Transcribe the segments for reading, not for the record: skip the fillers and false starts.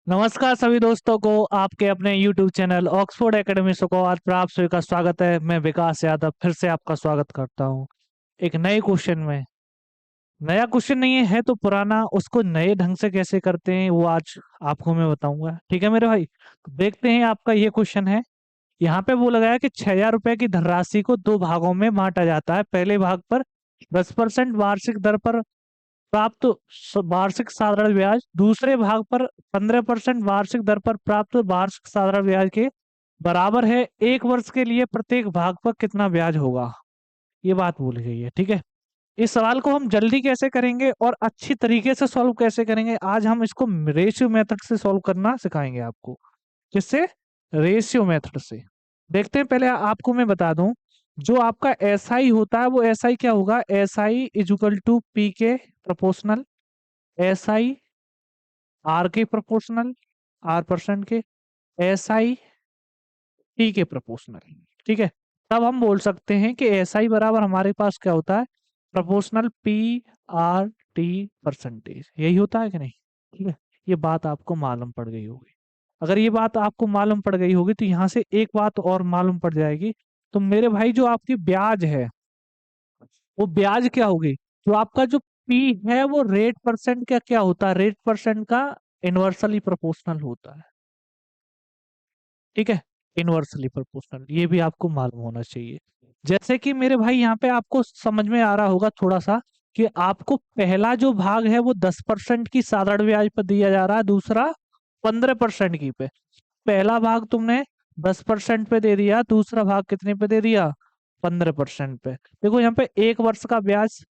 नमस्कार सभी दोस्तों को आपके अपने YouTube चैनल ऑक्सफोर्ड एकेडमी सुकौर पर आप सभी का स्वागत है। मैं विकास यादव फिर से आपका स्वागत करता हूं एक नए क्वेश्चन में। नया क्वेश्चन नहीं है तो पुराना, उसको नए ढंग से कैसे करते हैं वो आज आपको मैं बताऊंगा। ठीक है मेरे भाई, तो देखते हैं। आपका ये क्वेश्चन है, यहाँ पे बोला गया है कि 6,000 रुपए की धनराशि को दो भागों में बांटा जाता है। पहले भाग पर 10% वार्षिक दर पर प्राप्त वार्षिक साधारण ब्याज, दूसरे भाग पर 15% वार्षिक दर पर प्राप्त वार्षिक साधारण ब्याज के बराबर है। एक वर्ष के लिए प्रत्येक भाग पर कितना ब्याज होगा, ये बात बोली गई है। ठीक है, इस सवाल को हम जल्दी कैसे करेंगे और अच्छी तरीके से सॉल्व कैसे करेंगे, आज हम इसको रेशियो मेथड से सॉल्व करना सिखाएंगे आपको। किससे? रेशियो मेथड से। देखते हैं। पहले आपको मैं बता दूं, जो आपका एसआई होता है वो एसआई क्या होगा, SI is equal to P के प्रोपोर्शनल, एसआई आर के प्रोपोर्शनल, आर परसेंट के, एसआई टी के प्रोपोर्शनल। ठीक है, तब हम बोल सकते हैं कि एसआई बराबर हमारे पास क्या होता है, proportional P R T percentage. यही होता है कि नहीं? ठीक है, ये बात आपको मालूम पड़ गई होगी। अगर ये बात आपको मालूम पड़ गई होगी तो यहाँ से एक बात और मालूम पड़ जाएगी। तो मेरे भाई, जो आपकी ब्याज है वो ब्याज क्या होगी, जो आपका जो पी है वो रेट परसेंट का क्या होता है, रेट परसेंट का इनवर्सली प्रोपोर्शनल होता है। ठीक है, इनवर्सली प्रोपोर्शनल, ये भी आपको मालूम होना चाहिए। जैसे कि मेरे भाई यहाँ पे आपको समझ में आ रहा होगा थोड़ा सा, कि आपको पहला जो भाग है वो 10% की साधारण ब्याज पर दिया जा रहा है, दूसरा 15% की पे। पहला भाग तुमने 10% पे दे दिया, दूसरा भाग कितने पे दे दिया, 15% पे। देखो यहाँ पे एक वर्ष का ब्याज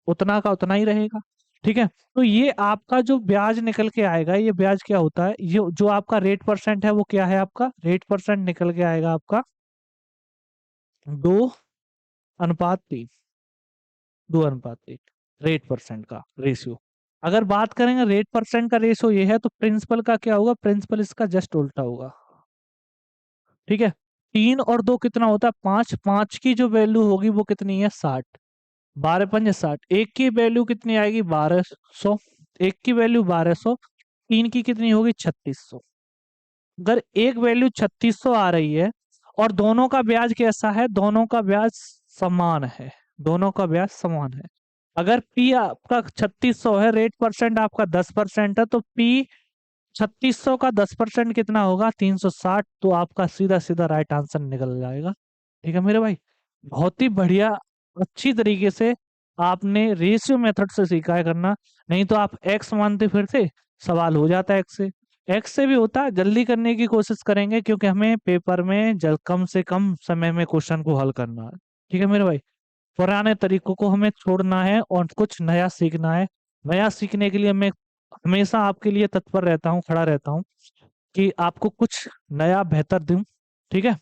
उतना का उतना ही रहेगा। ठीक है, तो ये आपका जो ब्याज निकल के आएगा, ये ब्याज क्या होता है, ये जो आपका रेट परसेंट है वो क्या है, आपका रेट परसेंट निकल के आएगा आपका 2:3। 2:3 रेट परसेंट का रेशियो। अगर बात करेंगे रेट परसेंट का रेशियो ये है, तो प्रिंसिपल का क्या होगा, प्रिंसिपल इसका जस्ट उल्टा होगा। ठीक है, 3 और 2 कितना होता है, 5। 5 की जो वैल्यू होगी वो कितनी है, 60। 12×5 = 60। एक की वैल्यू कितनी आएगी, 1200। एक की वैल्यू 1200, तीन की कितनी होगी, 3600। अगर एक वैल्यू 3600 आ रही है और दोनों का ब्याज कैसा है, दोनों का ब्याज समान है, दोनों का ब्याज समान है। अगर पी आपका 3600 है, रेट परसेंट आपका 10% है, तो पी 3600 का 10% कितना होगा, 360। तो आपका सीधा सीधा राइट आंसर निकल जाएगा। ठीक है मेरे भाई, बहुत ही बढ़िया, अच्छी तरीके से आपने रेशियो मेथड से सीखा है करना। नहीं तो आप एक्स मानते फिर से सवाल हो जाता है एक्स से। एक्स से भी होता है, जल्दी करने की कोशिश करेंगे क्योंकि हमें पेपर में कम से कम समय में क्वेश्चन को हल करना है। ठीक है मेरे भाई, पुराने तरीकों को हमें छोड़ना है और कुछ नया सीखना है। नया सीखने के लिए मैं हमेशा आपके लिए तत्पर रहता हूँ, खड़ा रहता हूँ कि आपको कुछ नया बेहतर दूं। ठीक है,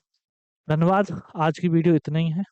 धन्यवाद। आज की वीडियो इतना ही है।